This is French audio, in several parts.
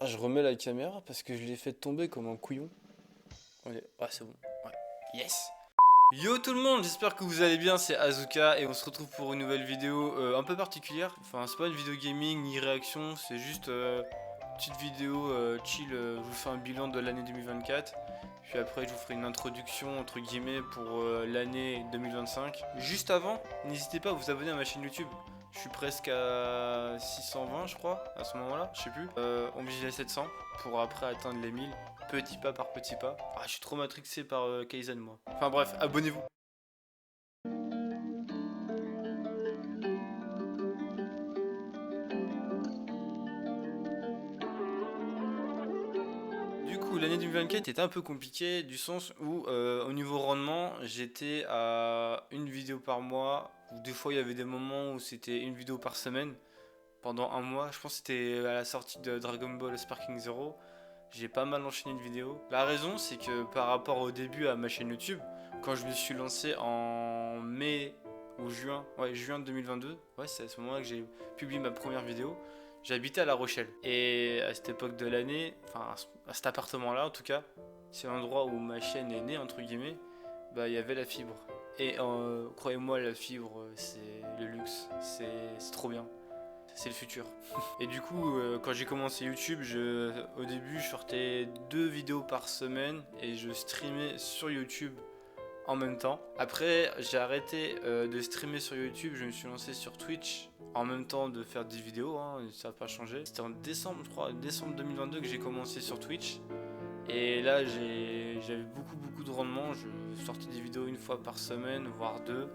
Ah, je remets la caméra parce que je l'ai fait tomber comme un couillon. Ouais, c'est bon. Ouais. Yes. Yo tout le monde, j'espère que vous allez bien, c'est Azuka et on se retrouve pour une nouvelle vidéo un peu particulière. Enfin, c'est pas une vidéo gaming ni réaction, c'est juste petite vidéo chill. Je vous fais un bilan de l'année 2024. Puis après, je vous ferai une introduction entre guillemets pour l'année 2025. Juste avant, n'hésitez pas à vous abonner à ma chaîne YouTube. Je suis presque à 620 je crois, à ce moment là, je sais plus. On vise les 700 pour après atteindre les 1000, petit pas par petit pas. Ah, je suis trop matrixé par Kaizen moi. Enfin bref, abonnez-vous. Du coup, l'année 2024 était un peu compliquée du sens où au niveau rendement, j'étais à une vidéo par mois. Ou des fois, il y avait des moments où c'était une vidéo par semaine pendant un mois. Je pense que c'était à la sortie de Dragon Ball Sparking Zero. J'ai pas mal enchaîné de vidéos. La raison, c'est que par rapport au début à ma chaîne YouTube, quand je me suis lancé en mai ou juin, ouais, juin 2022, ouais, c'est à ce moment-là que j'ai publié ma première vidéo. J'habitais à La Rochelle. Et à cette époque de l'année, enfin à cet appartement-là en tout cas, c'est l'endroit où ma chaîne est née, entre guillemets, bah il y avait la fibre. Et croyez-moi, la fibre, c'est le luxe, c'est trop bien. C'est le futur. Et du coup, quand j'ai commencé YouTube, au début, je sortais 2 vidéos par semaine et je streamais sur YouTube en même temps. Après, j'ai arrêté de streamer sur YouTube, je me suis lancé sur Twitch en même temps de faire des vidéos, hein, ça n'a pas changé. C'était en décembre, je crois, décembre 2022 que j'ai commencé sur Twitch. Et là, j'avais beaucoup de rendement, je sortais des vidéos une fois par semaine, voire deux.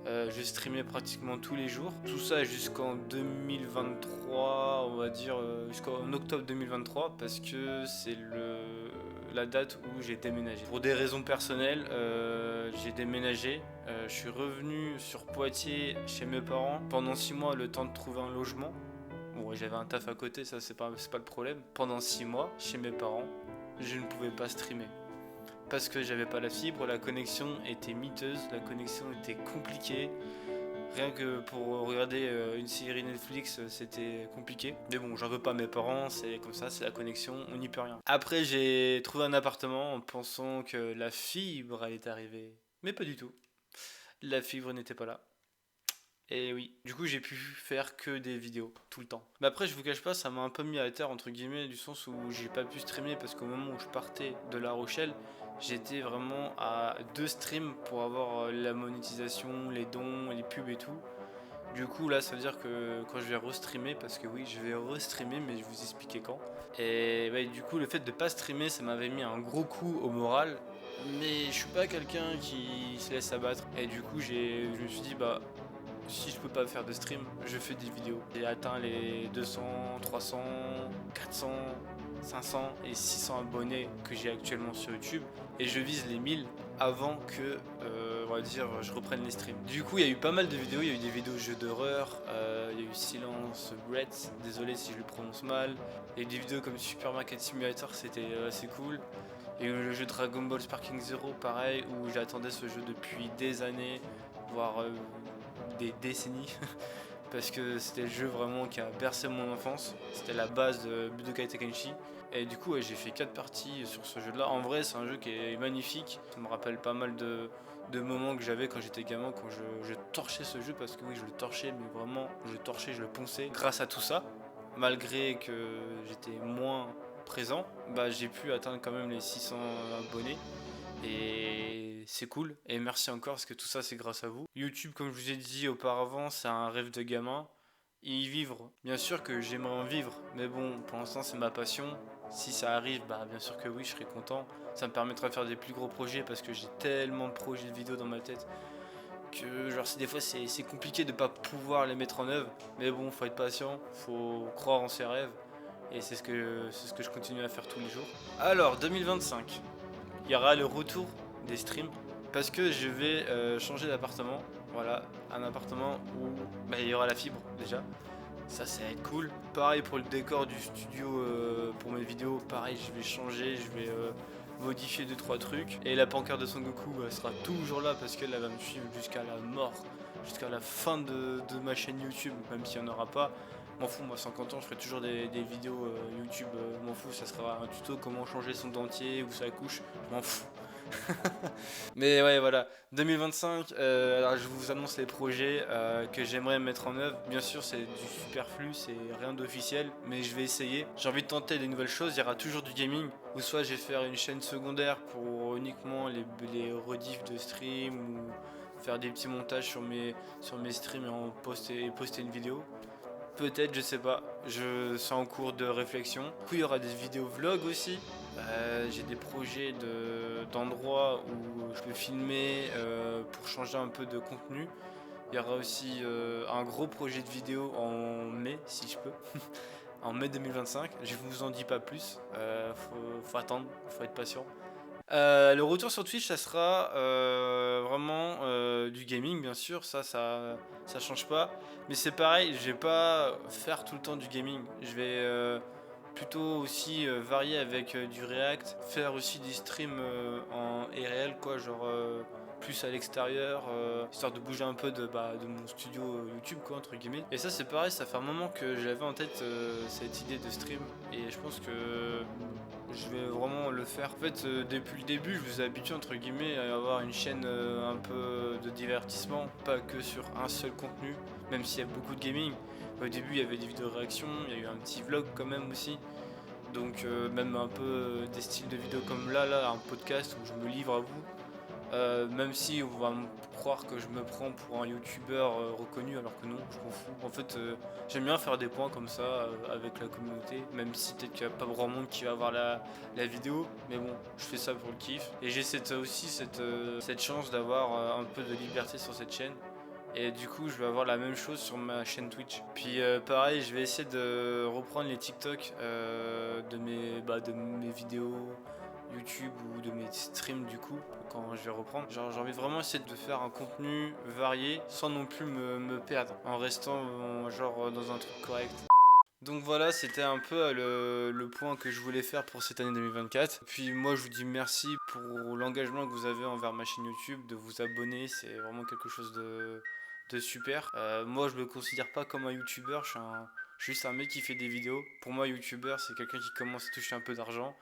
Je streamais pratiquement tous les jours. Tout ça jusqu'en 2023, on va dire, jusqu'en octobre 2023, parce que c'est la date où j'ai déménagé. Pour des raisons personnelles, j'ai déménagé. Je suis revenu sur Poitiers chez mes parents pendant 6 mois, le temps de trouver un logement. Bon, ouais, j'avais un taf à côté, ça c'est pas le problème. Pendant 6 mois, chez mes parents, je ne pouvais pas streamer parce que j'avais pas la fibre, la connexion était miteuse, la connexion était compliquée. Rien que pour regarder une série Netflix, c'était compliqué. Mais bon, j'en veux pas à mes parents, c'est comme ça, c'est la connexion, on n'y peut rien. Après, j'ai trouvé un appartement en pensant que la fibre allait arriver. Mais pas du tout. La fibre n'était pas là. Et oui, du coup j'ai pu faire que des vidéos tout le temps. Mais après je vous cache pas, ça m'a un peu mis à terre entre guillemets du sens où j'ai pas pu streamer parce qu'au moment où je partais de La Rochelle, j'étais vraiment à 2 streams pour avoir la monétisation, les dons, les pubs et tout. Du coup là ça veut dire que quand je vais restreamer, parce que oui je vais restreamer mais je vais vous expliquer quand. Et ouais, du coup le fait de pas streamer ça m'avait mis un gros coup au moral. Mais je suis pas quelqu'un qui se laisse abattre. Et du coup je me suis dit bah si je peux pas faire de stream, je fais des vidéos. J'ai atteint les 200, 300, 400, 500 et 600 abonnés que j'ai actuellement sur YouTube. Et je vise les 1000 avant que, on va dire, je reprenne les streams. Du coup, il y a eu pas mal de vidéos. Il y a eu des vidéos jeux d'horreur, il y a eu Silence Brett, désolé si je le prononce mal. Il y a eu des vidéos comme Supermarket Simulator, c'était assez cool. Il y a eu le jeu Dragon Ball Sparking Zero, pareil, où j'attendais ce jeu depuis des années, voire des décennies. Parce que c'était le jeu vraiment qui a bercé mon enfance. C'était la base de Budokai Tenkaichi. Et du coup, ouais, j'ai fait 4 parties sur ce jeu-là. En vrai, c'est un jeu qui est magnifique. Ça me rappelle pas mal de moments que j'avais quand j'étais gamin, quand je torchais ce jeu. Parce que oui, je le torchais, mais vraiment, je le torchais, je le ponçais. Grâce à tout ça, malgré que j'étais moins présent, bah, j'ai pu atteindre quand même les 600 abonnés. Et c'est cool. Et merci encore parce que tout ça c'est grâce à vous. YouTube, comme je vous ai dit auparavant, c'est un rêve de gamin. Y vivre, bien sûr que j'aimerais en vivre. Mais bon, pour l'instant c'est ma passion. Si ça arrive, bah bien sûr que oui, je serai content. Ça me permettra de faire des plus gros projets parce que j'ai tellement de projets de vidéos dans ma tête que genre des fois c'est compliqué de pas pouvoir les mettre en œuvre. Mais bon, faut être patient, faut croire en ses rêves. Et c'est ce que je continue à faire tous les jours. Alors, 2025 il y aura le retour des streams parce que je vais changer d'appartement. Voilà, un appartement où bah, il y aura la fibre déjà. Ça va être cool. Pareil pour le décor du studio pour mes vidéos. Pareil, je vais changer, je vais modifier 2 3 trucs. Et la pancarte de Son Goku sera toujours là parce qu'elle va me suivre jusqu'à la mort, jusqu'à la fin de ma chaîne YouTube, même s'il n'y en aura pas. M'en fous, moi 50 ans je ferai toujours des vidéos YouTube, m'en fous, ça sera un tuto comment changer son dentier ou sa couche, je m'en fous. Mais ouais, voilà, 2025, alors je vous annonce les projets que j'aimerais mettre en œuvre. Bien sûr, c'est du superflu, c'est rien d'officiel, mais je vais essayer. J'ai envie de tenter des nouvelles choses, il y aura toujours du gaming, ou soit je vais faire une chaîne secondaire pour uniquement les rediffs de stream, ou faire des petits montages sur mes streams et poster une vidéo. Peut-être, je sais pas. C'est en cours de réflexion. Du coup, il y aura des vidéos vlog aussi. J'ai des projets d'endroits où je peux filmer pour changer un peu de contenu. Il y aura aussi un gros projet de vidéo en mai, si je peux. En mai 2025. Je vous en dis pas plus. Faut attendre, faut être patient. Le retour sur Twitch, ça sera vraiment du gaming, bien sûr, ça change pas. Mais c'est pareil, je vais pas faire tout le temps du gaming. Je vais plutôt aussi varier avec du React, faire aussi des streams en réel, quoi, genre plus à l'extérieur, histoire de bouger un peu de mon studio YouTube, quoi, entre guillemets. Et ça, c'est pareil, ça fait un moment que j'avais en tête cette idée de stream, et je pense que je vais vraiment le faire. En fait, depuis le début, je vous ai habitué entre guillemets à avoir une chaîne un peu de divertissement, pas que sur un seul contenu, même s'il y a beaucoup de gaming. Au début, il y avait des vidéos de réaction, il y a eu un petit vlog quand même aussi. Donc même un peu des styles de vidéos comme là, un podcast où je me livre à vous. Même si on va me croire que je me prends pour un youtubeur reconnu alors que non, je m'en fous. En fait, j'aime bien faire des points comme ça avec la communauté, même si peut-être qu'il n'y a pas grand monde qui va voir la vidéo, mais bon, je fais ça pour le kiff. Et j'ai aussi cette chance d'avoir un peu de liberté sur cette chaîne. Et du coup, je vais avoir la même chose sur ma chaîne Twitch. Puis pareil, je vais essayer de reprendre les TikTok de mes vidéos YouTube ou de mes streams du coup, quand je vais reprendre. Genre, j'ai envie de vraiment essayer de faire un contenu varié sans non plus me perdre, en restant dans un truc correct. Donc voilà, c'était un peu le point que je voulais faire pour cette année 2024. Puis moi, je vous dis merci pour l'engagement que vous avez envers ma chaîne YouTube, de vous abonner, c'est vraiment quelque chose de super. Moi, je me considère pas comme un YouTuber, je suis juste un mec qui fait des vidéos. Pour moi, YouTuber, c'est quelqu'un qui commence à toucher un peu d'argent.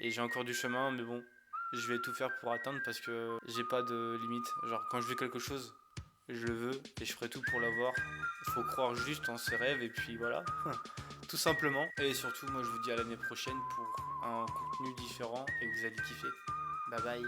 Et j'ai encore du chemin, mais bon, je vais tout faire pour atteindre parce que j'ai pas de limite. Genre, quand je veux quelque chose, je le veux et je ferai tout pour l'avoir. Il faut croire juste en ses rêves et puis voilà, tout simplement. Et surtout, moi je vous dis à l'année prochaine pour un contenu différent et vous allez kiffer. Bye bye.